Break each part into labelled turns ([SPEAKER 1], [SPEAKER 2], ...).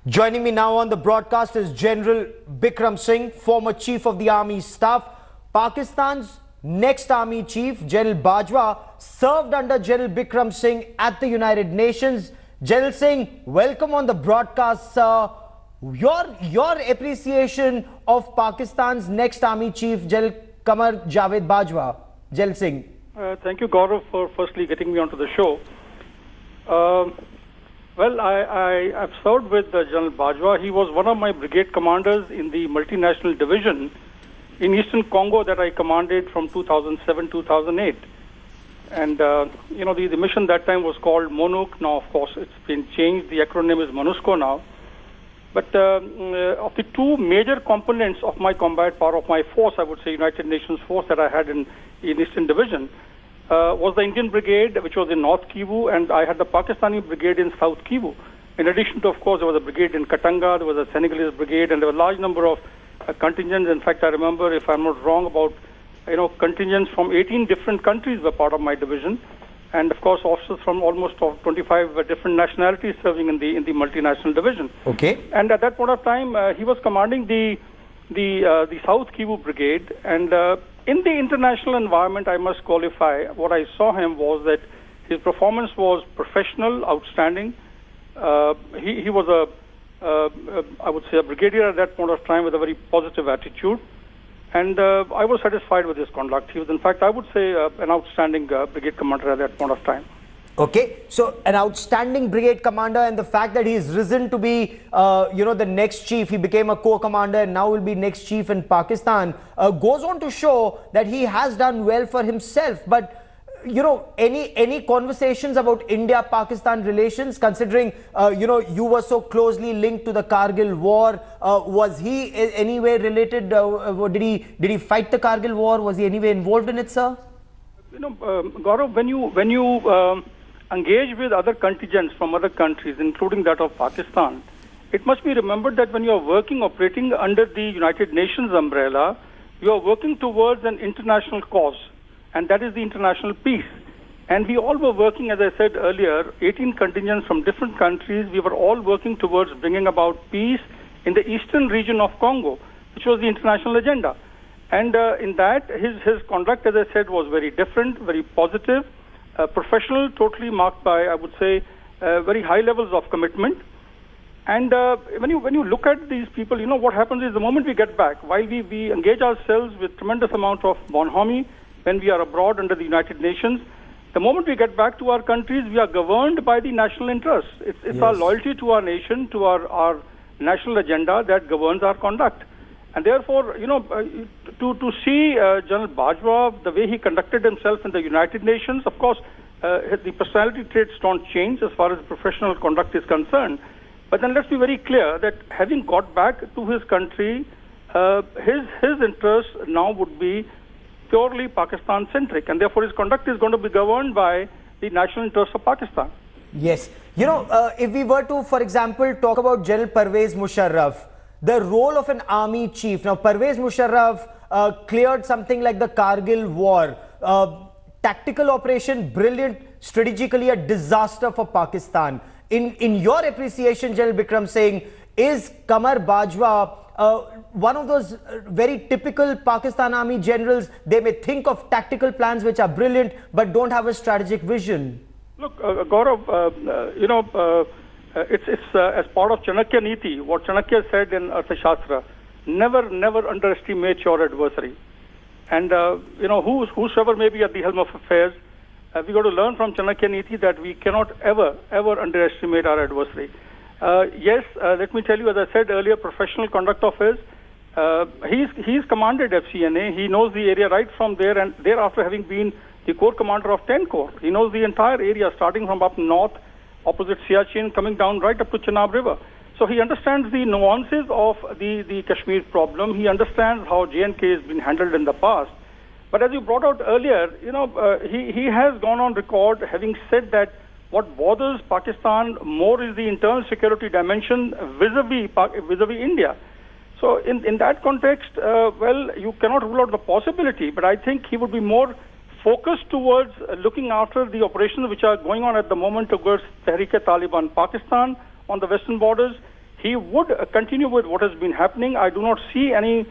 [SPEAKER 1] Joining me now on the broadcast is General Bikram Singh, former Chief of the Army Staff. Pakistan's next Army Chief, General Bajwa, served under General Bikram Singh at the United Nations. General Singh, welcome on the broadcast, sir. Your appreciation of Pakistan's next Army Chief, General Qamar Javed Bajwa. General Singh.
[SPEAKER 2] Thank you, Gaurav, for firstly getting me onto the show. Well, I've served with General Bajwa. He was one of my brigade commanders in the multinational division in Eastern Congo that I commanded from 2007-2008. And, the mission that time was called MONUC. Now, of course, it's been changed. The acronym is MONUSCO now. But of the two major components of my combat power, of my force, I would say United Nations force that I had in Eastern Division, was the Indian Brigade, which was in North Kivu, and I had the Pakistani Brigade in South Kivu. In addition to, of course, there was a brigade in Katanga, there was a Senegalese brigade, and there were a large number of contingents. In fact, I remember, if I'm not wrong, about contingents from 18 different countries were part of my division, and of course, officers from almost 25 different nationalities serving in the multinational division.
[SPEAKER 1] Okay.
[SPEAKER 2] And at that point of time, he was commanding the South Kivu Brigade, and in the international environment, I must qualify, what I saw him was that his performance was professional, outstanding. He was I would say, a brigadier at that point of time with a very positive attitude. And I was satisfied with his conduct. He was, in fact, I would say, an outstanding brigade commander at that point of time.
[SPEAKER 1] Okay, so an outstanding brigade commander, and the fact that he's risen to be, the next chief, he became a co-commander and now will be next chief in Pakistan, goes on to show that he has done well for himself. But, any conversations about India-Pakistan relations, considering, you were so closely linked to the Kargil war? Was he in any way related? Did he fight the Kargil war? Was he anyway involved in it, sir?
[SPEAKER 2] Gaurav, when you engage with other contingents from other countries, including that of Pakistan, it must be remembered that when you are operating under the United Nations umbrella, you are working towards an international cause, and that is the international peace. And we all were working, as I said earlier, 18 contingents from different countries. We were all working towards bringing about peace in the eastern region of Congo, which was the international agenda. And in that, his conduct, as I said, was very different, very positive, professional, totally marked by, I would say, very high levels of commitment. And when you look at these people, what happens is the moment we get back, while we engage ourselves with tremendous amount of bonhomie when we are abroad under the United Nations, the moment we get back to our countries, we are governed by the national interests. It's yes. Our loyalty to our nation, to our national agenda that governs our conduct. And therefore, to see General Bajwa, the way he conducted himself in the United Nations, of course, the personality traits don't change as far as professional conduct is concerned. But then let's be very clear that having got back to his country, his interests now would be purely Pakistan-centric, and therefore his conduct is going to be governed by the national interests of Pakistan.
[SPEAKER 1] Yes. If we were to, for example, talk about General Pervez Musharraf, the role of an army chief. Now, Pervez Musharraf cleared something like the Kargil war. Tactical operation, brilliant, strategically a disaster for Pakistan. In your appreciation, General Bikram Singh, is Qamar Bajwa one of those very typical Pakistan Army generals? They may think of tactical plans which are brilliant, but don't have a strategic vision.
[SPEAKER 2] Look, Gaurav, it's as part of Chanakya Niti, what Chanakya said in Arthashastra, never underestimate your adversary. And, whosoever may be at the helm of affairs, we got to learn from Chanakya Niti that we cannot ever underestimate our adversary. Yes, let me tell you, as I said earlier, professional conduct of his, he's commanded FCNA. He knows the area right from there, and thereafter having been the Corps Commander of 10 Corps. He knows the entire area, starting from up north, opposite Siachen, coming down right up to Chenab River. So he understands the nuances of the Kashmir problem. He understands how J&K has been handled in the past. But as you brought out earlier, he has gone on record having said that what bothers Pakistan more is the internal security dimension vis-a-vis India. So in that context, you cannot rule out the possibility, but I think he would be more focused towards looking after the operations which are going on at the moment towards Tehreek-e-Taliban Pakistan on the western borders. he would continue with what has been happening. I do not see any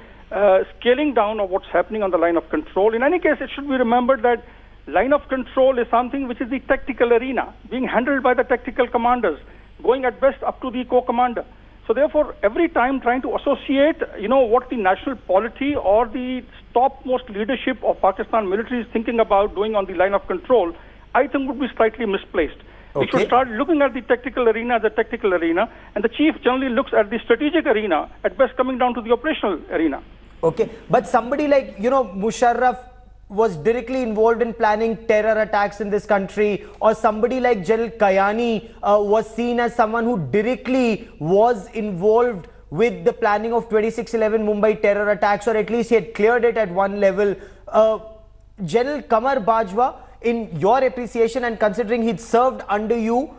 [SPEAKER 2] scaling down of what's happening on the line of control. In any case, it should be remembered that line of control is something which is the tactical arena, being handled by the tactical commanders, going at best up to the co-commander. So therefore, every time trying to associate, what the national polity or the topmost leadership of Pakistan military is thinking about doing on the line of control, I think would be slightly misplaced. We should start looking at the tactical arena as a tactical arena, and the chief generally looks at the strategic arena, at best coming down to the operational arena.
[SPEAKER 1] Okay, but somebody like, Musharraf was directly involved in planning terror attacks in this country, or somebody like General Kayani was seen as someone who directly was involved with the planning of 26/11 Mumbai terror attacks, or at least he had cleared it at one level. General Qamar Bajwa, in your appreciation and considering he'd served under you,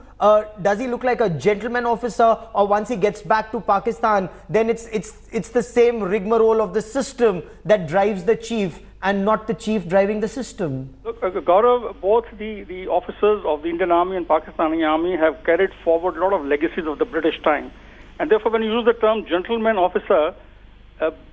[SPEAKER 1] does he look like a gentleman officer, or once he gets back to Pakistan, then it's the same rigmarole of the system that drives the chief and not the chief driving the system?
[SPEAKER 2] Look, Gaurav, both the officers of the Indian Army and Pakistani Army have carried forward a lot of legacies of the British time. And therefore, when you use the term gentleman officer,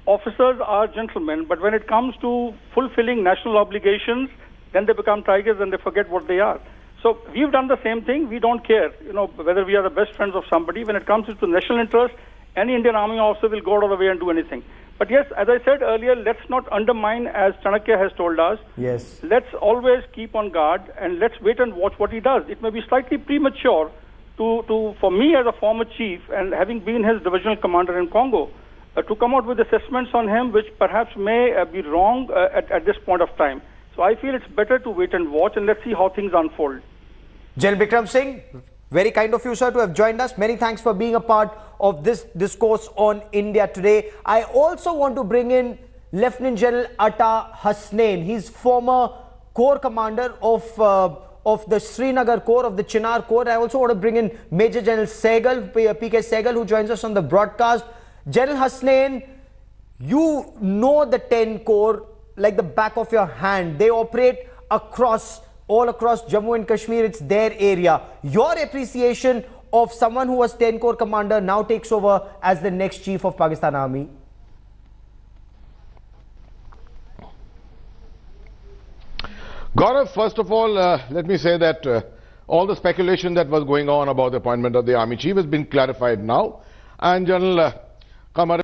[SPEAKER 2] officers are gentlemen, but when it comes to fulfilling national obligations, then they become tigers and they forget what they are. So we've done the same thing. We don't care, whether we are the best friends of somebody. When it comes to national interest, any Indian Army officer will go out of the way and do anything. But yes, as I said earlier, let's not undermine, as Chanakya has told us.
[SPEAKER 1] Yes.
[SPEAKER 2] Let's always keep on guard and let's wait and watch what he does. It may be slightly premature for me as a former chief and having been his divisional commander in Congo, to come out with assessments on him which perhaps may be wrong at this point of time. So I feel it's better to wait and watch, and let's see how things unfold.
[SPEAKER 1] General Bikram Singh, very kind of you, sir, to have joined us. Many thanks for being a part of this discourse on India today. I also want to bring in Lieutenant General Atta Hasnain. He's former Corps Commander of the Srinagar Corps, of the Chinar Corps. I also want to bring in Major General Sehgal, PK Sehgal, who joins us on the broadcast. General Hasnain, you know the 10 Corps like the back of your hand. They operate all across Jammu and Kashmir. It's their area. Your appreciation of someone who was 10 Corps commander now takes over as the next chief of Pakistan Army?
[SPEAKER 3] Gaurav, first of all, let me say that all the speculation that was going on about the appointment of the army chief has been clarified now. And General Qamar,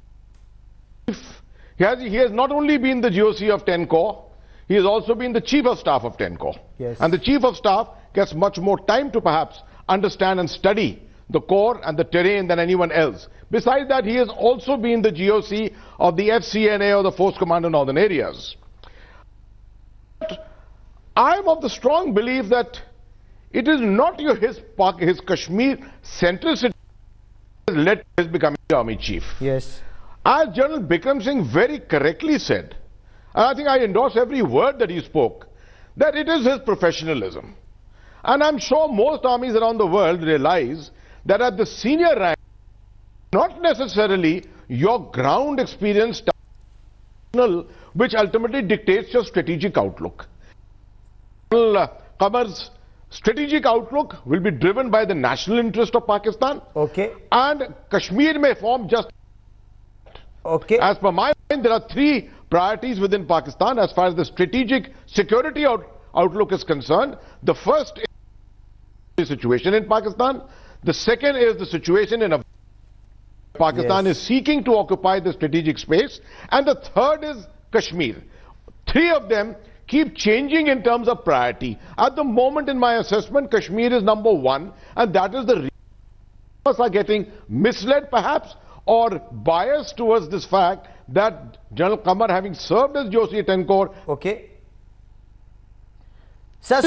[SPEAKER 3] he has not only been the GOC of 10 Corps, he has also been the Chief of Staff of 10 Corps.
[SPEAKER 1] Yes.
[SPEAKER 3] And the Chief of Staff gets much more time to perhaps understand and study the Corps and the terrain than anyone else. Besides that, he has also been the GOC of the FCNA, or the Force Commander Northern Areas. I am of the strong belief that it is not his Kashmir centricity that led to his becoming the army chief.
[SPEAKER 1] Yes.
[SPEAKER 3] As General Bikram Singh very correctly said, and I think I endorse every word that he spoke, that it is his professionalism. And I'm sure most armies around the world realize that at the senior rank, not necessarily your ground experience which ultimately dictates your strategic outlook. Qamar's strategic outlook will be driven by the national interest of Pakistan.
[SPEAKER 1] Okay.
[SPEAKER 3] And Kashmir may form just.
[SPEAKER 1] Okay.
[SPEAKER 3] As per my mind, there are three priorities within Pakistan as far as the strategic security outlook is concerned. The first is the situation in Pakistan. The second is the situation in Pakistan is seeking to occupy the strategic space. And the third is Kashmir. Three of them keep changing in terms of priority. At the moment, in my assessment, Kashmir is number one, and that is the reason us are getting misled perhaps or biased towards this fact that General Qamar, having served as GOC 10 Corps.
[SPEAKER 1] Okay. Sir,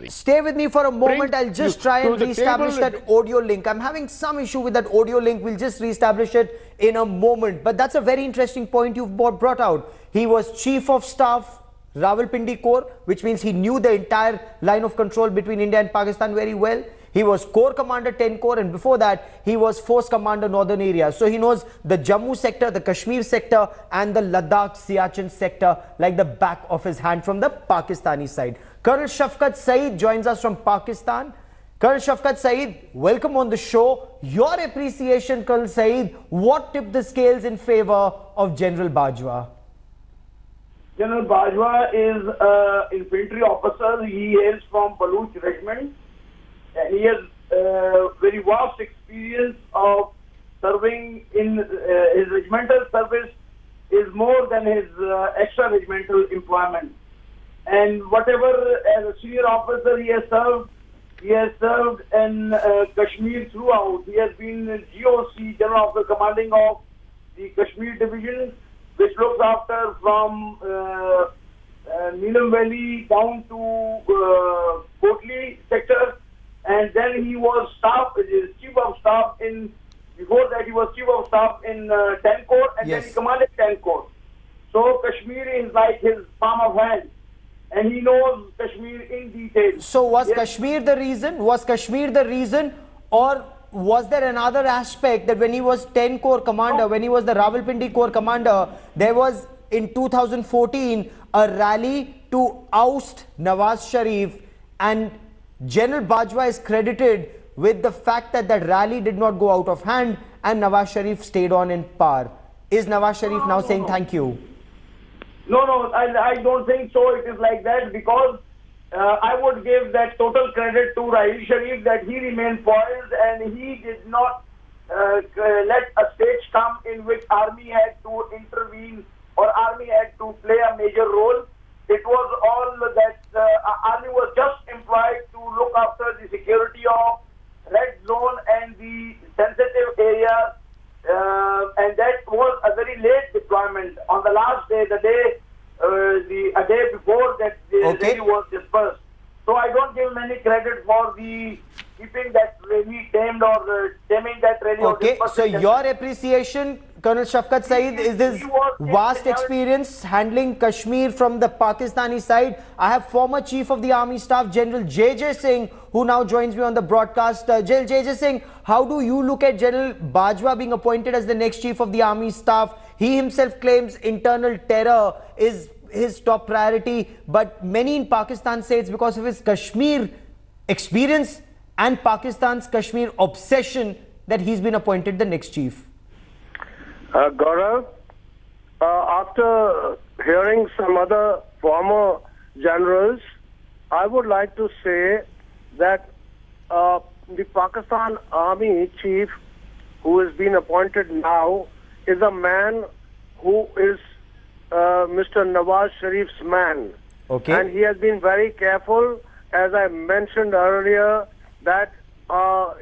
[SPEAKER 1] stay with me for a moment. I'll just try and reestablish that audio link. I'm having some issue with that audio link. We'll just reestablish it in a moment. But that's a very interesting point you've brought out. He was Chief of Staff, Rawalpindi Corps, which means he knew the entire line of control between India and Pakistan very well. He was Corps Commander 10 Corps, and before that he was Force Commander Northern Areas. So he knows the Jammu sector, the Kashmir sector and the Ladakh Siachen sector like the back of his hand from the Pakistani side. Colonel Shafqat Saeed joins us from Pakistan. Colonel Shafqat Saeed, welcome on the show. Your appreciation, Colonel Saeed, what tipped the scales in favor of General Bajwa?
[SPEAKER 4] General Bajwa is an infantry officer. He hails from Baluch regiment, and he has very vast experience of serving in his regimental service is more than his extra regimental employment. And whatever as a senior officer he has served in Kashmir throughout. He has been GOC, General Officer Commanding of the Kashmir Division, which looks after from Neelam Valley down to Kotli sector. And then he was chief of staff in, before that he was chief of staff in 10 Corps, and
[SPEAKER 1] Yes.
[SPEAKER 4] then he commanded 10 Corps. So Kashmir is like his palm of hand, and he knows Kashmir in detail.
[SPEAKER 1] So was
[SPEAKER 4] Yes.
[SPEAKER 1] Kashmir the reason? Was Kashmir the reason, or was there another aspect that when he was 10 Corps commander, when he was the Rawalpindi Corps commander, there was in 2014 a rally to oust Nawaz Sharif, and General Bajwa is credited with the fact that that rally did not go out of hand and Nawaz Sharif stayed on in power. Is Nawaz Sharif now saying thank you?
[SPEAKER 4] No, I don't think so. It is like that because I would give that total credit to Rahil Sharif that he remained poised and he did not let a stage come in which army had to intervene or army had to play a major role. It was all that army was just employed to look after the security of red zone and the sensitive areas. And that was a very late deployment. On the last day, a day before that, the rally was dispersed. So I don't give him any credit for the keeping that rally tamed or taming that rally. or
[SPEAKER 1] Okay, so
[SPEAKER 4] dispersing that
[SPEAKER 1] your appreciation, Colonel Shafqat Saeed, is this
[SPEAKER 4] He was
[SPEAKER 1] vast
[SPEAKER 4] in-
[SPEAKER 1] experience handling Kashmir from the Pakistani side. I have former Chief of the Army Staff, General J.J. Singh, who now joins me on the broadcast. General J.J. Singh, how do you look at General Bajwa being appointed as the next Chief of the Army Staff? He himself claims internal terror is his top priority, but many in Pakistan say it's because of his Kashmir experience and Pakistan's Kashmir obsession that he's been appointed the next chief.
[SPEAKER 5] Gaurav, after hearing some other former generals, I would like to say that the Pakistan Army chief who has been appointed now is a man who is Mr. Nawaz Sharif's man.
[SPEAKER 1] Okay.
[SPEAKER 5] And he has been very careful, as I mentioned earlier, that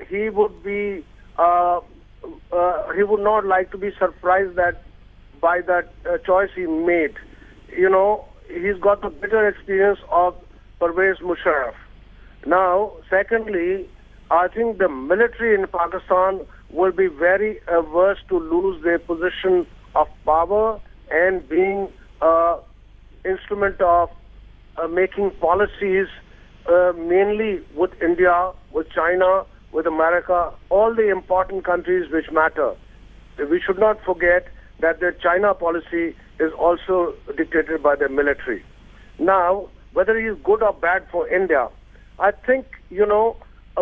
[SPEAKER 5] he would be he would not like to be surprised that by that choice he made. You know, he's got the bitter experience of Pervez Musharraf. Now, secondly, I think the military in Pakistan will be very averse to lose their position of power and being instrument of making policies mainly with India, with China, with America, all the important countries which matter. We should not forget that the China policy is also dictated by the military. Now, whether he is good or bad for India, I think, you know,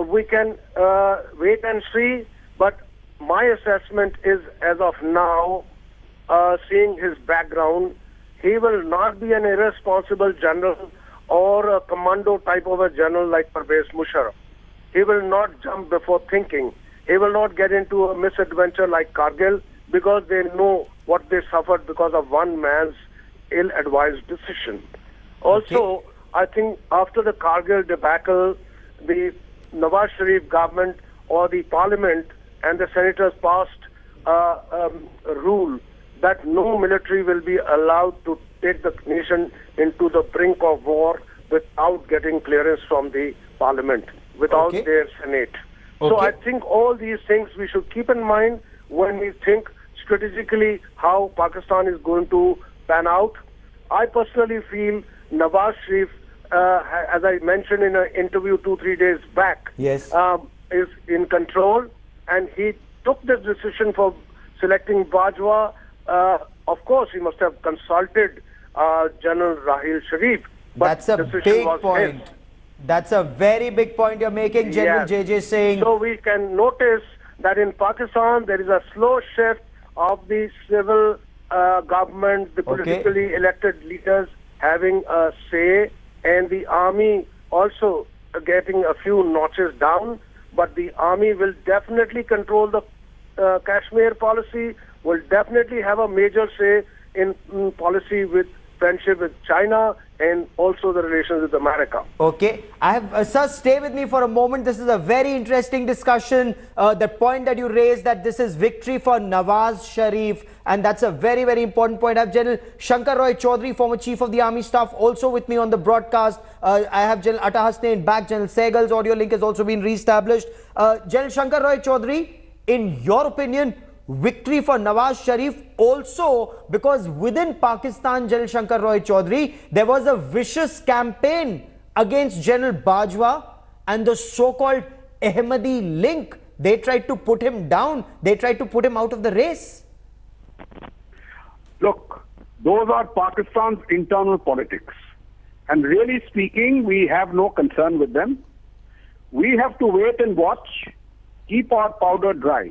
[SPEAKER 5] we can wait and see, but my assessment is, as of now, seeing his background, he will not be an irresponsible general or a commando type of a general like Pervez Musharraf. He will not jump before thinking. He will not get into a misadventure like Kargil because they know what they suffered because of one man's ill-advised decision. Also, I think after the Kargil debacle, the Nawaz Sharif government or the parliament and the senators passed a rule that no military will be allowed to take the nation into the brink of war without getting clearance from the parliament, without their senate. So I think all these things we should keep in mind when we think strategically how Pakistan is going to pan out. I personally feel Nawaz Sharif, as I mentioned in an interview 2-3 days back,
[SPEAKER 1] Yes.
[SPEAKER 5] is in control, and he took this decision for selecting Bajwa. Of course, he must have consulted General Rahil Sharif. But
[SPEAKER 1] That's a
[SPEAKER 5] decision
[SPEAKER 1] big
[SPEAKER 5] was
[SPEAKER 1] point.
[SPEAKER 5] his.
[SPEAKER 1] That's a very big point you're making, General
[SPEAKER 5] Yes.
[SPEAKER 1] JJ Singh.
[SPEAKER 5] So we can notice that in Pakistan there is a slow shift of the civil government, the politically elected leaders having a say, and the army also getting a few notches down. But the army will definitely control the Kashmir policy, will definitely have a major say in policy with friendship with China and also the relations with America.
[SPEAKER 1] Okay, I have sir, stay with me for a moment. This is a very interesting discussion. The point that you raised, that this is victory for Nawaz Sharif, and that's a very, very important point. I have General Shankar Roy Chaudhary, former Chief of the Army Staff, also with me on the broadcast. I have General Atta Hasnain back. General Sehgal's audio link has also been re-established. General Shankar Roy Chaudhary, in your opinion, victory for Nawaz Sharif also because within Pakistan, General Shankar Roy Chaudhary, there was a vicious campaign against General Bajwa and the so-called Ahmadi link. They tried to put him down. They tried to put him out of the race.
[SPEAKER 6] Look, those are Pakistan's internal politics. And really speaking, we have no concern with them. We have to wait and watch, keep our powder dry.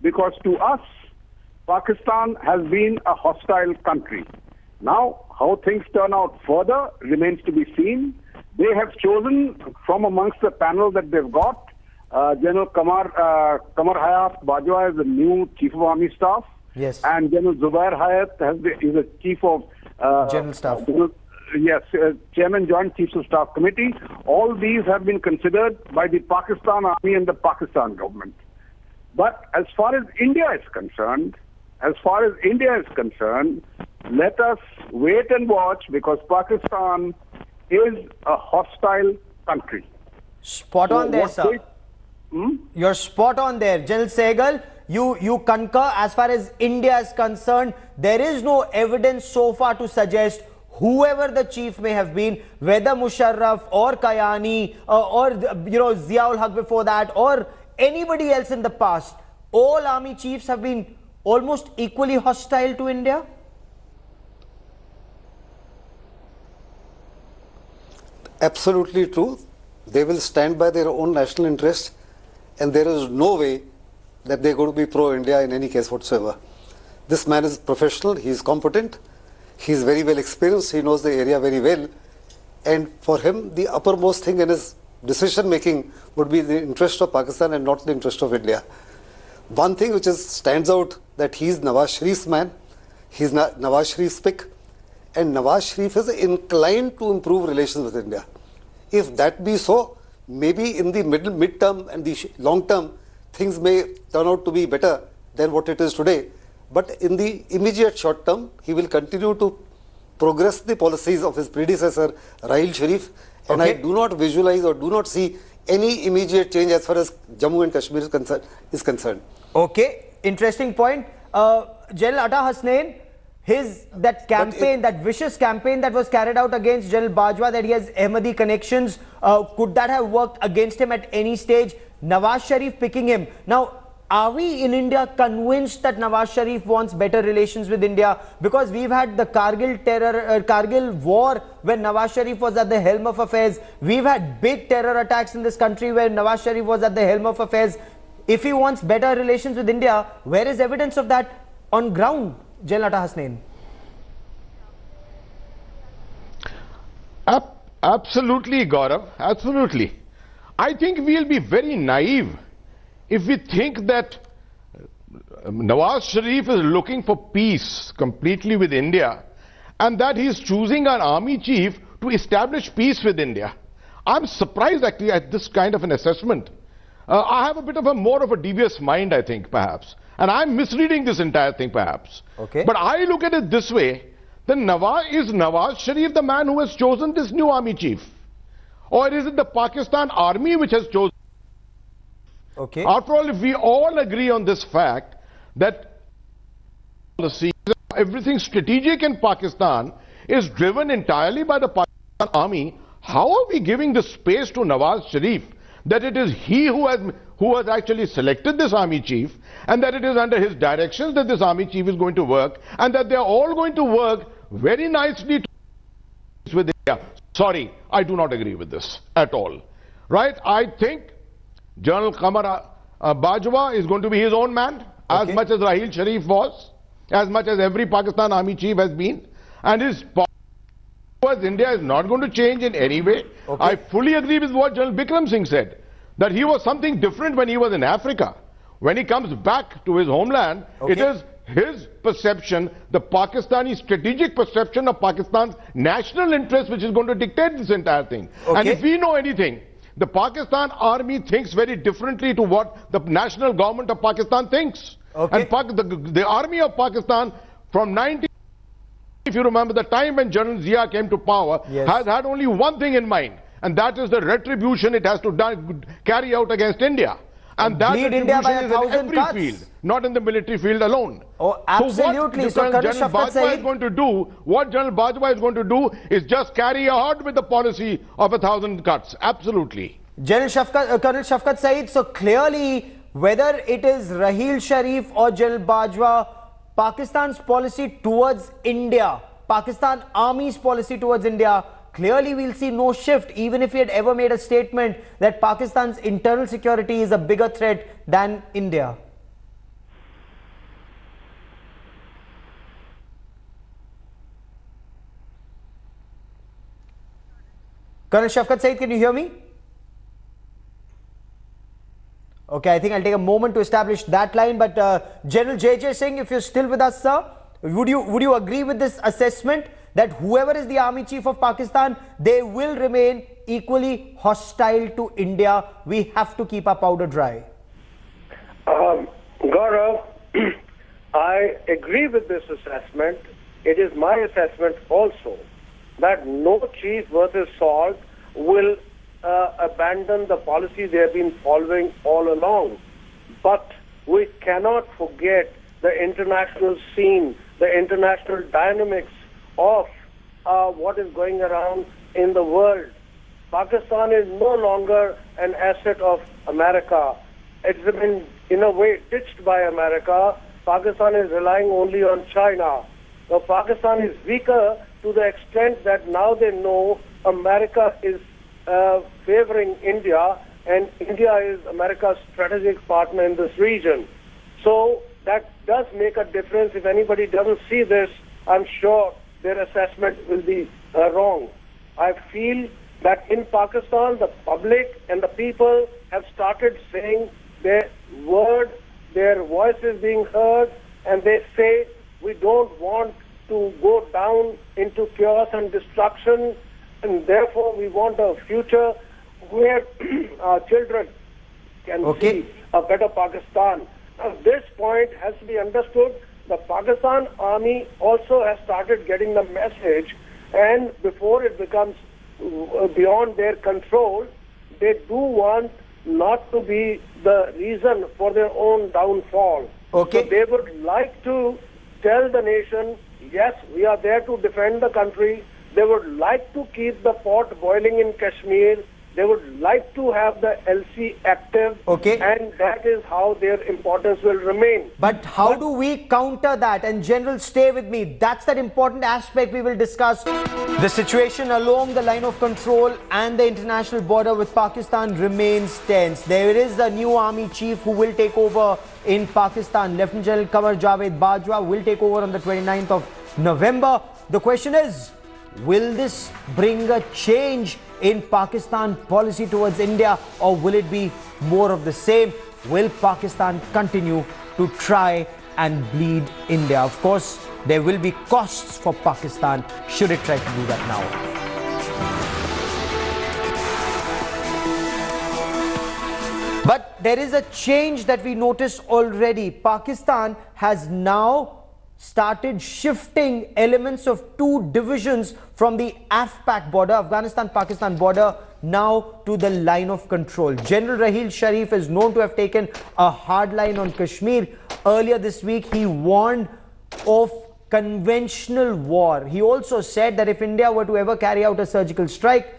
[SPEAKER 6] Because to us, Pakistan has been a hostile country. Now, how things turn out further remains to be seen. They have chosen from amongst the panel that they've got, General Qamar Hayat Bajwa is the new Chief of Army Staff.
[SPEAKER 1] Yes.
[SPEAKER 6] And General Zubair Hayat is the Chief of
[SPEAKER 1] General Staff.
[SPEAKER 6] Chairman Joint Chiefs of Staff Committee. All these have been considered by the Pakistan Army and the Pakistan government. But as far as India is concerned, let us wait and watch because Pakistan is a hostile country.
[SPEAKER 1] Spot on there, sir. You're spot on there. General Sehgal, you concur as far as India is concerned. There is no evidence so far to suggest whoever the chief may have been, whether Musharraf or Kayani or Ziaul Haq before that or anybody else in the past, all army chiefs have been almost equally hostile to India?
[SPEAKER 7] Absolutely true. They will stand by their own national interest, and there is no way that they're going to be pro-India in any case whatsoever. This man is professional, he is competent, he is very well experienced, he knows the area very well, and for him the uppermost thing in his decision making would be the interest of Pakistan and not the interest of India. One thing which stands out that he is Nawaz Sharif's man, he is Nawaz Sharif's pick, and Nawaz Sharif is inclined to improve relations with India. If that be so, maybe in the mid-term and the long term, things may turn out to be better than what it is today. But in the immediate short term, he will continue to progress the policies of his predecessor, Rahil Sharif. And I do not visualize or do not see any immediate change as far as Jammu and Kashmir is concerned.
[SPEAKER 1] Okay, interesting point. General Atta Hasnain, that campaign, that vicious campaign that was carried out against General Bajwa, that he has Ahmadi connections, could that have worked against him at any stage? Nawaz Sharif picking him. Now, are we in India convinced that Nawaz Sharif wants better relations with India? Because we've had the Kargil war when Nawaz Sharif was at the helm of affairs. We've had big terror attacks in this country where Nawaz Sharif was at the helm of affairs. If he wants better relations with India, where is evidence of that on ground, General Atta Hasnain?
[SPEAKER 3] Absolutely, Gaurav. Absolutely. I think we'll be very naive if we think that Nawaz Sharif is looking for peace completely with India and that he is choosing an army chief to establish peace with India. I'm surprised actually at this kind of an assessment. I have a bit of more of a devious mind, I think, perhaps. And I'm misreading this entire thing, perhaps.
[SPEAKER 1] Okay.
[SPEAKER 3] But I look at it this way, then is Nawaz Sharif the man who has chosen this new army chief? Or is it the Pakistan army which has chosen?
[SPEAKER 1] Okay.
[SPEAKER 3] After all, if we all agree on this fact that policy, everything strategic in Pakistan is driven entirely by the Pakistan army, how are we giving the space to Nawaz Sharif that it is he who has actually selected this army chief and that it is under his directions that this army chief is going to work and that they are all going to work very nicely with India? Sorry, I do not agree with this at all. Right? I think General Qamar Bajwa is going to be his own man, as much as Raheel Sharif was, as much as every Pakistan Army chief has been, and his policy towards India is not going to change in any way. I fully agree with what General Bikram Singh said, that he was something different when he was in Africa. When he comes back to his homeland, it is his perception, the Pakistani strategic perception of Pakistan's national interest, which is going to dictate this entire thing. And if we know anything, the Pakistan Army thinks very differently to what the national government of Pakistan thinks. And the Army of Pakistan from 19... If you remember the time when General Zia came to power, has had only one thing in mind, and that is the retribution it has to carry out against India. And that
[SPEAKER 1] India by
[SPEAKER 3] is in every field, not in the military field alone.
[SPEAKER 1] Oh, absolutely.
[SPEAKER 3] So what General Bajwa is going to do, what General Bajwa is going to do is just carry on with the policy of 1,000 cuts. Absolutely.
[SPEAKER 1] Colonel Shafqat Saeed, so clearly, whether it is Raheel Sharif or General Bajwa, Pakistan's policy towards India, Pakistan Army's policy towards India, clearly we'll see no shift, even if he had ever made a statement that Pakistan's internal security is a bigger threat than India. Colonel Shafqat Saeed, can you hear me? Okay, I think I'll take a moment to establish that line, but General J.J. Singh, if you're still with us, sir, would you agree with this assessment that whoever is the Army Chief of Pakistan, they will remain equally hostile to India? We have to keep our powder dry.
[SPEAKER 5] Gaurav, I agree with this assessment. It is my assessment also that no chief worth his salt will abandon the policy they have been following all along. But we cannot forget the international scene, the international dynamics of what is going around in the world. Pakistan is no longer an asset of America. It's been, in a way, ditched by America. Pakistan is relying only on China. So Pakistan is weaker to the extent that now they know America is favoring India, and India is America's strategic partner in this region. So that does make a difference. If anybody doesn't see this, I'm sure their assessment will be wrong. I feel that in Pakistan, the public and the people have started saying their word, their voice is being heard, and they say, we don't want to go down into chaos and destruction, and therefore we want a future where our children can see a better Pakistan. Now, this point has to be understood. The Pakistan Army also has started getting the message, and before it becomes beyond their control, they do want not to be the reason for their own downfall. So they would like to tell the nation, yes, we are there to defend the country. They would like to keep the pot boiling in Kashmir. They would like to have the LC active, and that is how their importance will remain.
[SPEAKER 1] But how do we counter that? And General, stay with me. That's that important aspect we will discuss. The situation along the line of control and the international border with Pakistan remains tense. There is a new army chief who will take over in Pakistan. Lieutenant General Qamar Javed Bajwa will take over on the 29th of November. The question is, will this bring a change in Pakistan policy towards India, or will it be more of the same? Will Pakistan continue to try and bleed India? Of course, there will be costs for Pakistan should it try to do that now. But there is a change that we noticed already. Pakistan has now started shifting elements of two divisions from the AFPAC border, Afghanistan-Pakistan border, now to the line of control. General Raheel Sharif is known to have taken a hard line on Kashmir. Earlier this week, he warned of conventional war. He also said that if India were to ever carry out a surgical strike,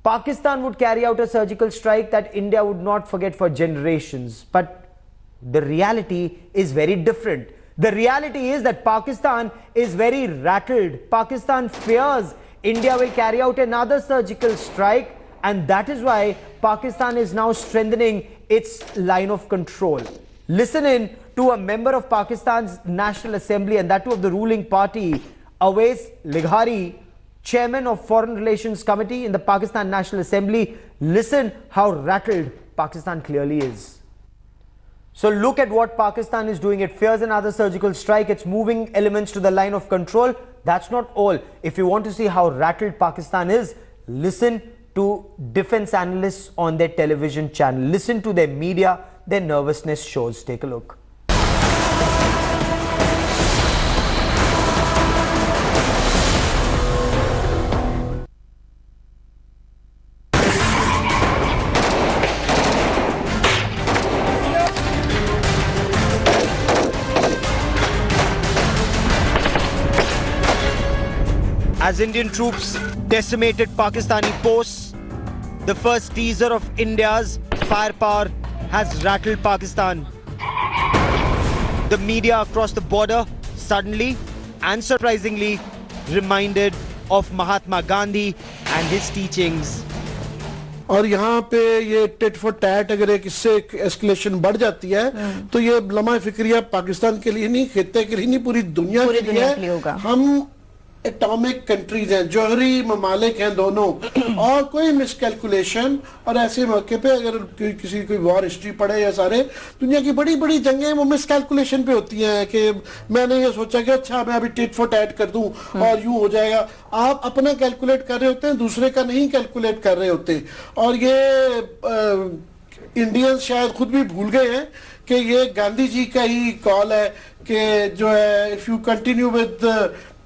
[SPEAKER 1] Pakistan would carry out a surgical strike that India would not forget for generations. But the reality is very different. The reality is that Pakistan is very rattled. Pakistan fears India will carry out another surgical strike, and that is why Pakistan is now strengthening its line of control. Listen in to a member of Pakistan's National Assembly, and that too of the ruling party, Awais Lighari, chairman of Foreign Relations Committee in the Pakistan National Assembly. Listen how rattled Pakistan clearly is. So look at what Pakistan is doing. It fears another surgical strike. It's moving elements to the line of control. That's not all. If you want to see how rattled Pakistan is, listen to defense analysts on their television channel. Listen to their media. Their nervousness shows. Take a look. As Indian troops decimated Pakistani posts, the first teaser of India's firepower has rattled Pakistan. The media across the border suddenly and surprisingly reminded of Mahatma Gandhi and his teachings.
[SPEAKER 8] और यहाँ पे ये tit for tat अगर एक इससे escalation बढ़ जाती है तो ये लम्हा फिक्रिया पाकिस्तान के लिए नहीं, खित्ते के लिए नहीं, पूरी दुनिया के लिए होगा। हम एटॉमिक कंट्रीज हैं, जौहरी ममालिक हैं दोनों, और कोई मिसकैलकुलेशन और ऐसे मौके पे अगर किसी कोई वॉर हिस्ट्री पढ़े या सारे दुनिया की बड़ी बड़ी जंगें वो मिसकैलकुलेशन पे होती हैं कि मैंने ये सोचा कि अच्छा मैं अभी टिट फॉर टैट कर दूं और यूं हो जाएगा। आप अपना कैलकुलेट कर रहे होते हैं, दूसरे का नहीं कैलकुलेट कर रहे होते। और ये इंडियंस शायद खुद भी भूल गए हैं कि ये गांधी जी का ही कॉल है कि जो है if you continue with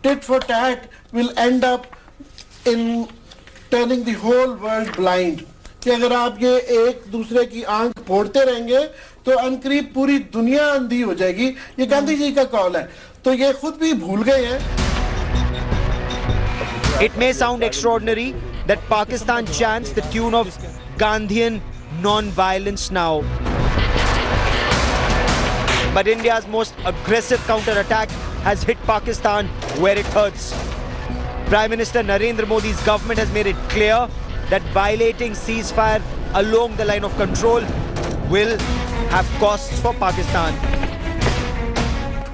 [SPEAKER 8] tit for tat will end up in turning the whole world blind. कि अगर आप ये एक दूसरे की आंख फोड़ते रहेंगे तो अनकरीब पूरी दुनिया अंधी हो जाएगी। ये गांधी जी का कॉल है, तो ये खुद भी भूल गए हैं।
[SPEAKER 1] It may sound extraordinary that Pakistan chants the tune of Gandhian non-violence now, but India's most aggressive counter-attack has hit Pakistan where it hurts. Prime Minister Narendra Modi's government has made it clear that violating ceasefire along the line of control will have costs for Pakistan.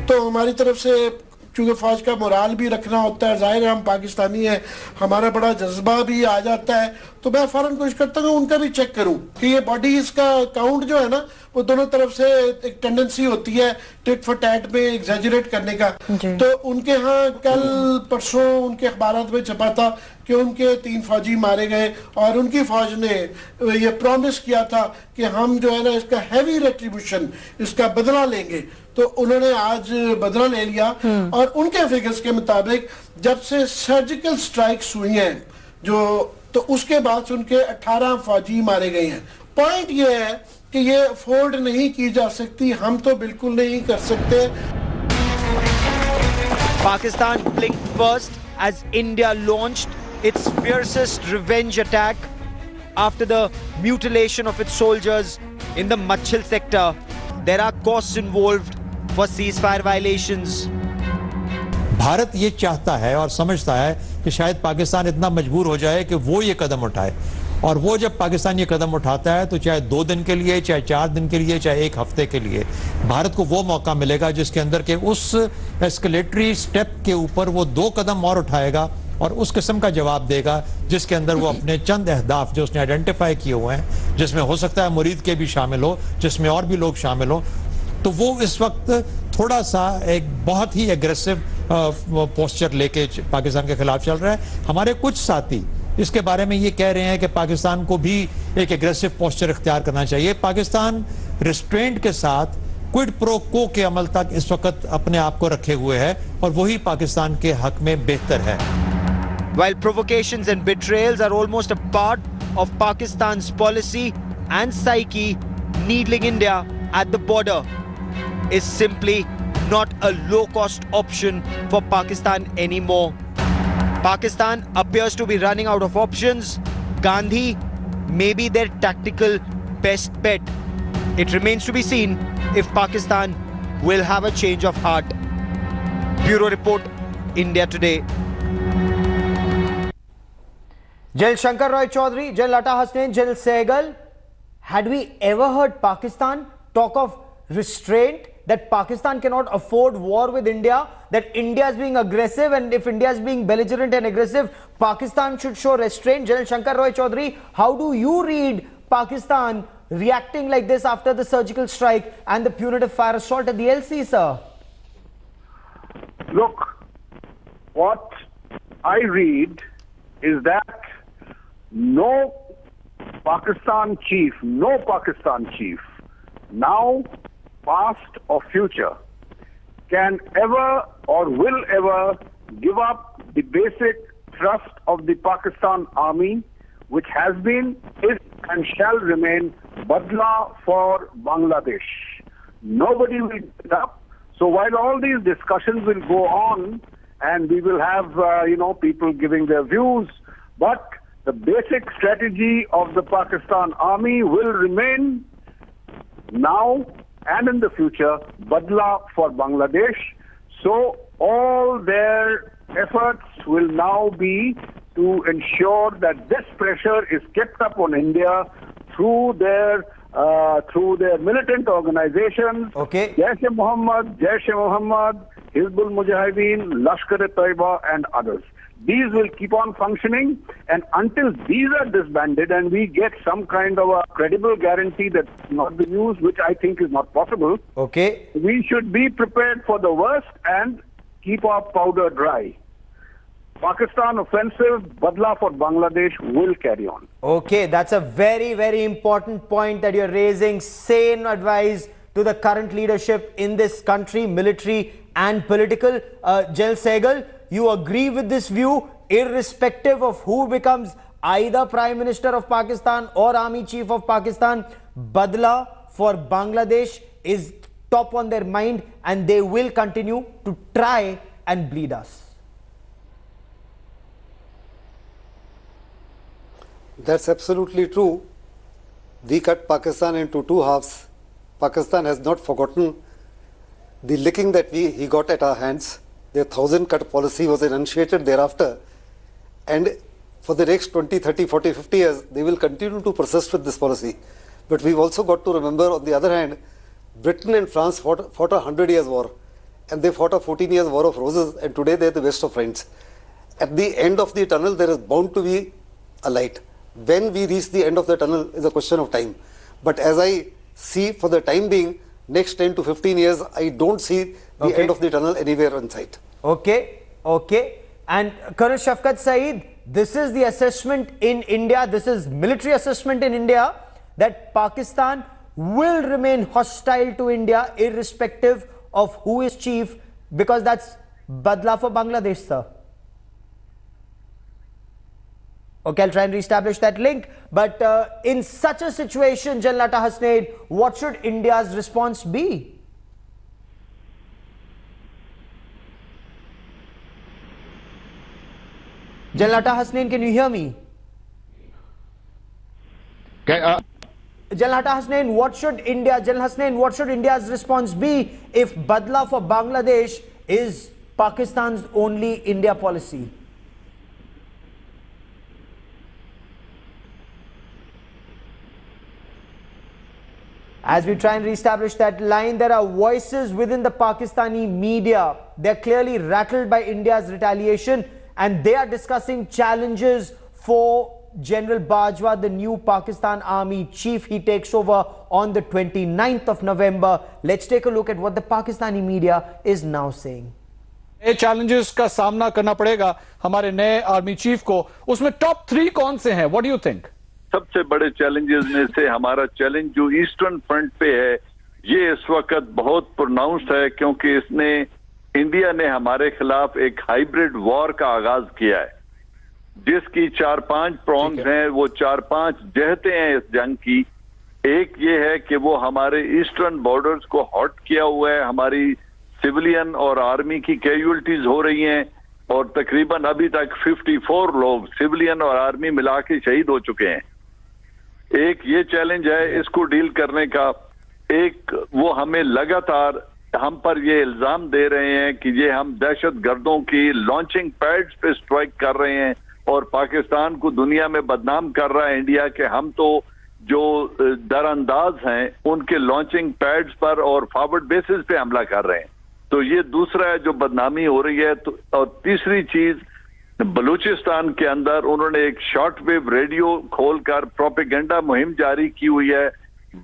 [SPEAKER 8] तो हमारी तरफ से चूंकि फौज का morale भी रखना होता है, जाहिर है हम पाकिस्तानी हैं, हमारा बड़ा जज्बा भी आ जाता है, तो मैं फौरन कोशिश करता हूँ उनका भी चेक करूँ कि ये बॉडीज का काउंट जो है ना वो दोनों तरफ से एक टेंडेंसी होती है टिट फॉर टैट में एग्जैजरेट करने का। तो उनके यहाँ कल परसों उनके अखबारात में छपा था कि उनके 3 फौजी मारे गए और उनकी फौज ने ये प्रॉमिस किया था कि हम जो है ना इसका हैवी रेट्रीब्यूशन, इसका बदला लेंगे। तो उन्होंने आज बदला ले लिया और उनके फिगर्स के मुताबिक जब से सर्जिकल स्ट्राइक्स हुई हैं तो उसके बाद से उनके 18 फौजी मारे गए हैं। पॉइंट ये है कि ये अफोर्ड नहीं की जा सकती, हम तो बिल्कुल नहीं कर सकते।
[SPEAKER 1] Pakistan blinked first as India launched its fiercest revenge attack after the mutilation of its soldiers in the Machil sector. There are costs involved for ceasefire violations.
[SPEAKER 9] Bharat ये चाहता है और समझता है कि शायद पाकिस्तान इतना मजबूर हो जाए कि वो ये कदम उठाए, और वो जब पाकिस्तान ये कदम उठाता है तो चाहे 2 दिन के लिए, चाहे 4 दिन के लिए, चाहे 1 हफ्ते के लिए, भारत को वो मौका मिलेगा जिसके अंदर के उस एस्केलेटरी स्टेप के ऊपर वो 2 कदम और उठाएगा और उस किस्म का जवाब देगा जिसके अंदर वो अपने चंद अहदाफ जो उसने आइडेंटिफाई किए हुए हैं, जिसमें हो सकता है मुरीद के भी शामिल हो, जिसमें और भी लोग शामिल हो, तो वो इस वक्त थोड़ा सा एक बहुत ही एग्रेसिव पोस्चर लेके पाकिस्तान के खिलाफ चल रहा है। हमारे कुछ साथी इसके बारे में ये कह रहे हैं कि पाकिस्तान को भी एक एग्रेसिव पोस्चर इख्तियार करना चाहिए। पाकिस्तान रिस्ट्रेंट के साथ क्विड प्रो को के अमल तक इस वक्त अपने आप को रखे हुए है और वही पाकिस्तान के हक में बेहतर है।
[SPEAKER 1] While provocations and betrayals are almost a part of Pakistan's policy and psyche, needling India at the border is simply not a low-cost option for Pakistan anymore. Pakistan appears to be running out of options. Gandhi may be their tactical best bet. It remains to be seen if Pakistan will have a change of heart. Bureau Report, India Today. General Shankar Roy Chaudhary, General Atta Hasnain, General Sehgal, had we ever heard Pakistan talk of restraint, that Pakistan cannot afford war with India, that India is being aggressive, and if India is being belligerent and aggressive, Pakistan should show restraint? General Shankar Roy Chaudhary, how do you read Pakistan reacting like this after the surgical strike and the punitive fire assault at the LC, sir?
[SPEAKER 6] Look, what I read is that no Pakistan chief, now, past or future, can ever or will ever give up the basic thrust of the Pakistan army, which has been, is and shall remain Badla for Bangladesh. Nobody will give it up. So while all these discussions will go on, and we will have, people giving their views, but the basic strategy of the Pakistan army will remain now and in the future, Badla for Bangladesh. So all their efforts will now be to ensure that this pressure is kept up on India through their militant organizations,
[SPEAKER 1] Okay.
[SPEAKER 6] Jaish-e-Mohammed, Hizbul Mujahideen, Lashkar-e-Taiba, and others. These will keep on functioning, and until these are disbanded and we get some kind of a credible guarantee that not be used, which I think is not possible,
[SPEAKER 1] Okay.
[SPEAKER 6] we should be prepared for the worst and keep our powder dry. Pakistan offensive, Badla for Bangladesh will carry on.
[SPEAKER 1] Okay, that's a very, very important point that you're raising. Sane advice to the current leadership in this country, military and political. General Sehgal, you agree with this view, irrespective of who becomes either Prime Minister of Pakistan or Army Chief of Pakistan, Badla for Bangladesh is top on their mind, and they will continue to try and bleed us.
[SPEAKER 7] That's absolutely true. We cut Pakistan into two halves. Pakistan has not forgotten the licking that he got at our hands. Their 1,000-cut policy was enunciated thereafter. And for the next 20, 30, 40, 50 years, they will continue to persist with this policy. But we've also got to remember, on the other hand, Britain and France fought a 100 years war. And they fought a 14 years war of roses, and today they're the best of friends. At the end of the tunnel, there is bound to be a light. When we reach the end of the tunnel is a question of time. But as I see, for the time being, next 10 to 15 years, I don't see the end of the tunnel anywhere in sight.
[SPEAKER 1] Okay. And Colonel Shafqat Saeed, this is the assessment in India, this is military assessment in India, that Pakistan will remain hostile to India irrespective of who is chief, because that's Badla for Bangladesh, sir. Okay, I'll try and reestablish that link. But in such a situation, General Atta Hasnain, what should India's response be? General Atta Hasnain, can you hear me?
[SPEAKER 3] Okay,
[SPEAKER 1] General Atta Hasnain, what should India's response be if Badla for Bangladesh is Pakistan's only India policy? As we try and reestablish that line, there are voices within the Pakistani media. They're clearly rattled by India's retaliation, and they are discussing challenges for General Bajwa, the new Pakistan Army Chief. He takes over on the 29th of November. Let's take a look at what the Pakistani media is now saying.
[SPEAKER 10] नए challenges का सामना करना पड़ेगा हमारे नए army chief को, उसमें top 3 कौन से हैं? What do you think?
[SPEAKER 11] सबसे बड़े चैलेंजेस में से हमारा चैलेंज जो ईस्टर्न फ्रंट पे है, ये इस वक्त बहुत प्रोनाउंस्ड है, क्योंकि इंडिया ने हमारे खिलाफ एक हाइब्रिड वॉर का आगाज किया है, जिसकी 4-5 प्रॉन्ग्स हैं, वो 4-5 जहतें हैं इस जंग की। एक ये है कि वो हमारे ईस्टर्न बॉर्डर्स को हॉट किया हुआ है, हमारी सिविलियन और आर्मी की कैजुअलिटीज हो रही हैं, और तकरीबन अभी तक 54 लोग सिविलियन और आर्मी मिला के शहीद हो चुके हैं। एक ये चैलेंज है, इसको डील करने का। एक वो हमें लगातार हम पर ये इल्जाम दे रहे हैं कि ये हम दहशत गर्दों की लॉन्चिंग पैड्स पे स्ट्राइक कर रहे हैं, और पाकिस्तान को दुनिया में बदनाम कर रहा है इंडिया के हम तो जो दरअंदाज हैं उनके लॉन्चिंग पैड्स पर और फॉरवर्ड बेसिस पे हमला कर रहे हैं। तो ये दूसरा है जो बदनामी हो रही है। तो और तीसरी चीज, बलूचिस्तान के अंदर उन्होंने एक शॉर्टवेव रेडियो खोलकर प्रोपेगेंडा मुहिम जारी की हुई है।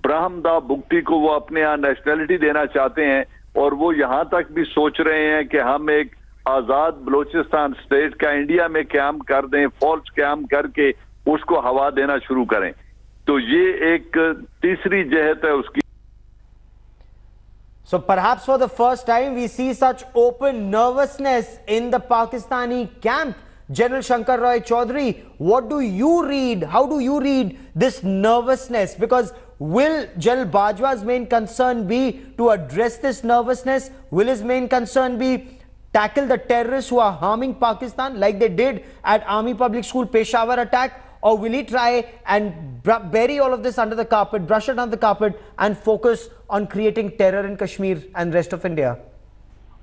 [SPEAKER 11] ब्राह्मदा बुगटी को वो अपने यहाँ नेशनलिटी देना चाहते हैं और वो यहाँ तक भी सोच रहे हैं कि हम एक आजाद बलूचिस्तान स्टेट का इंडिया में क्याम कर दें, फॉल्स क्याम करके उसको हवा देना शुरू करें। तो ये एक तीसरी जहत है उसकी।
[SPEAKER 1] So perhaps for the first time we see such open nervousness in the Pakistani camp. General Shankar Roy Chaudhary, what do you read? How do you read this nervousness? Because will General Bajwa's main concern be to address this nervousness? Will his main concern be tackle the terrorists who are harming Pakistan like they did at Army Public School Peshawar attack? Or will he try and bury all of this under the carpet, brush it under the carpet and focus on creating terror in Kashmir and rest of India?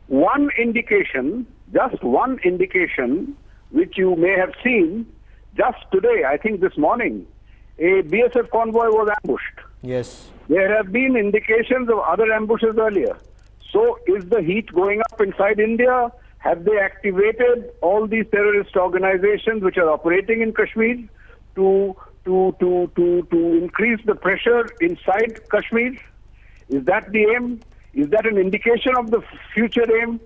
[SPEAKER 6] One indication, just one indication, which you may have seen just today, I think this morning, a BSF convoy was ambushed.
[SPEAKER 1] Yes.
[SPEAKER 6] There have been indications of other ambushes earlier. So is the heat going up inside India? Have they activated all these terrorist organizations which are operating in Kashmir to increase the pressure inside Kashmir? Is that the aim? Is that an indication of the future aim?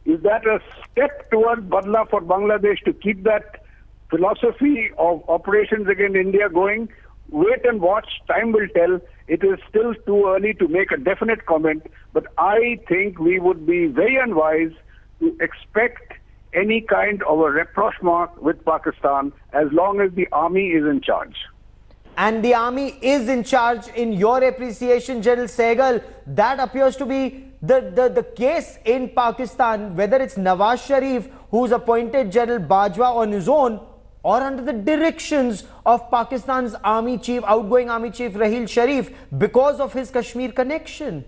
[SPEAKER 6] Is that a step towards Badla for Bangladesh to keep that philosophy of operations against India going? Wait and watch. Time will tell. It is still too early to make a definite comment, but I think we would be very unwise to expect any kind of a rapprochement with Pakistan as long as the army is in charge.
[SPEAKER 1] And the army is in charge, in your appreciation, General Sehgal. That appears to be the case in Pakistan, whether it's Nawaz Sharif who's appointed General Bajwa on his own or under the directions of Pakistan's army chief, outgoing army chief Raheel Sharif, because of his Kashmir connection.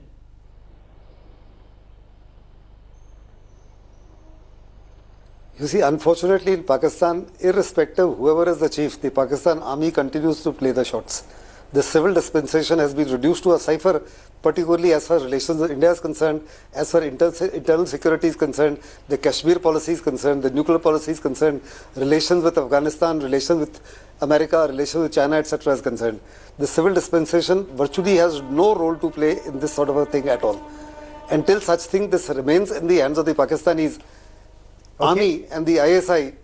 [SPEAKER 7] You see, unfortunately in Pakistan, irrespective whoever is the chief, the Pakistan army continues to play the shots. The civil dispensation has been reduced to a cipher, particularly as far as relations with India is concerned, as far as internal security is concerned, the Kashmir policy is concerned, the nuclear policy is concerned, relations with Afghanistan, relations with America, relations with China, etc. is concerned. The civil dispensation virtually has no role to play in this sort of a thing at all. Until such thing, this remains in the hands of the Pakistanis army and the ISI,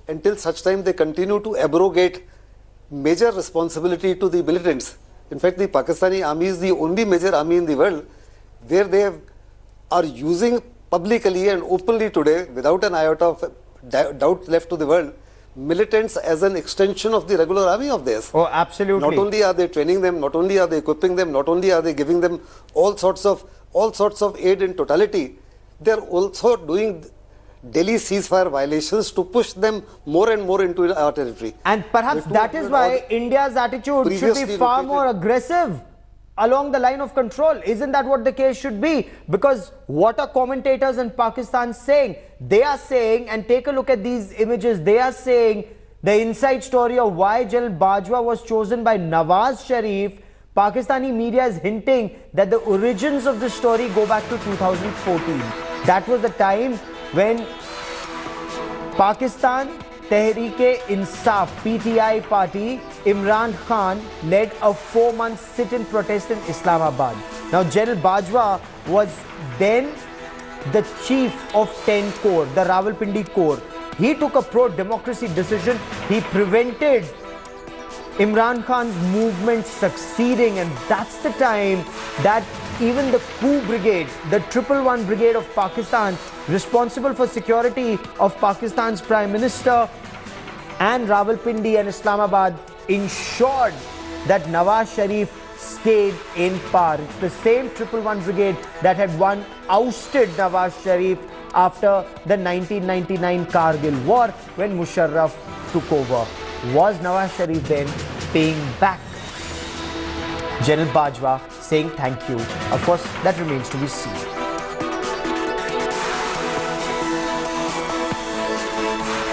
[SPEAKER 7] until such time they continue to abrogate major responsibility to the militants. In fact, the Pakistani army is the only major army in the world where they are using publicly and openly today, without an iota of doubt left to the world, militants as an extension of the regular army of theirs.
[SPEAKER 1] Oh, absolutely.
[SPEAKER 7] Not only are they training them, not only are they equipping them, not only are they giving them all sorts of aid in totality, they are also doing Delhi ceasefire violations to push them more and more into our territory.
[SPEAKER 1] And perhaps that is why India's attitude should be far more aggressive along the line of control. Isn't that what the case should be? Because what are commentators in Pakistan saying? They are saying, and take a look at these images, they are saying the inside story of why General Bajwa was chosen by Nawaz Sharif. Pakistani media is hinting that the origins of the story go back to 2014. That was the time when Pakistan Tehreek-e-Insaf PTI party, Imran Khan led a 4-month sit-in protest in Islamabad. Now General Bajwa was then the chief of 10 Corps, the Rawalpindi Corps. He took a pro-democracy decision. He prevented Imran Khan's movement succeeding, and that's the time that even the coup brigade, the 111 brigade of Pakistan, responsible for security of Pakistan's Prime Minister and Rawalpindi and Islamabad, ensured that Nawaz Sharif stayed in power. It's the same 111 brigade that had ousted Nawaz Sharif after the 1999 Kargil war when Musharraf took over. Was Nawaz Sharif then paying back General Bajwa, saying thank you? Of course, that remains to be seen.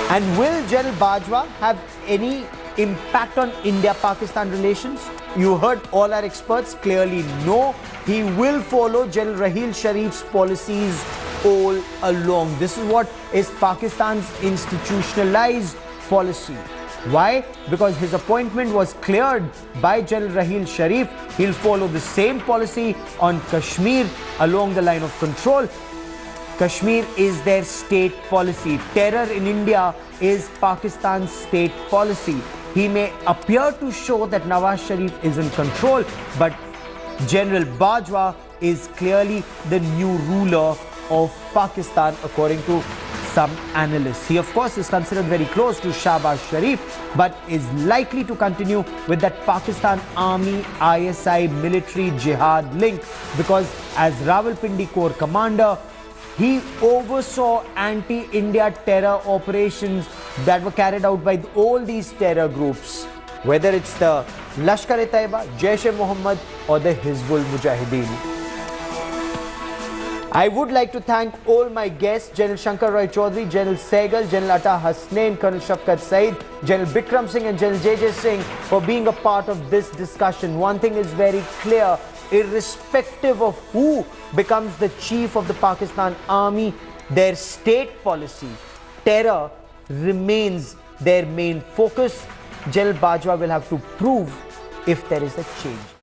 [SPEAKER 1] And will General Bajwa have any impact on India-Pakistan relations? You heard all our experts, clearly no. He will follow General Raheel Sharif's policies all along. This is what is Pakistan's institutionalized policy. Why? Because his appointment was cleared by General Raheel Sharif. He'll follow the same policy on Kashmir along the line of control. Kashmir is their state policy. Terror in India is Pakistan's state policy. He may appear to show that Nawaz Sharif is in control, but General Bajwa is clearly the new ruler of Pakistan, according to some analysts. He, of course, is considered very close to Shahbaz Sharif, but is likely to continue with that Pakistan Army ISI military jihad link, because as Rawalpindi Corps commander, he oversaw anti-India terror operations that were carried out by all these terror groups, whether it's the Lashkar-e-Taiba, Jaish-e-Mohammed or the Hizbul Mujahideen. I would like to thank all my guests, General Shankar Roy Chaudhary, General Sehgal, General Atta Hasnain, Colonel Shafqat Saeed, General Bikram Singh and General JJ Singh for being a part of this discussion. One thing is very clear, irrespective of who becomes the chief of the Pakistan Army, their state policy, terror, remains their main focus. General Bajwa will have to prove if there is a change.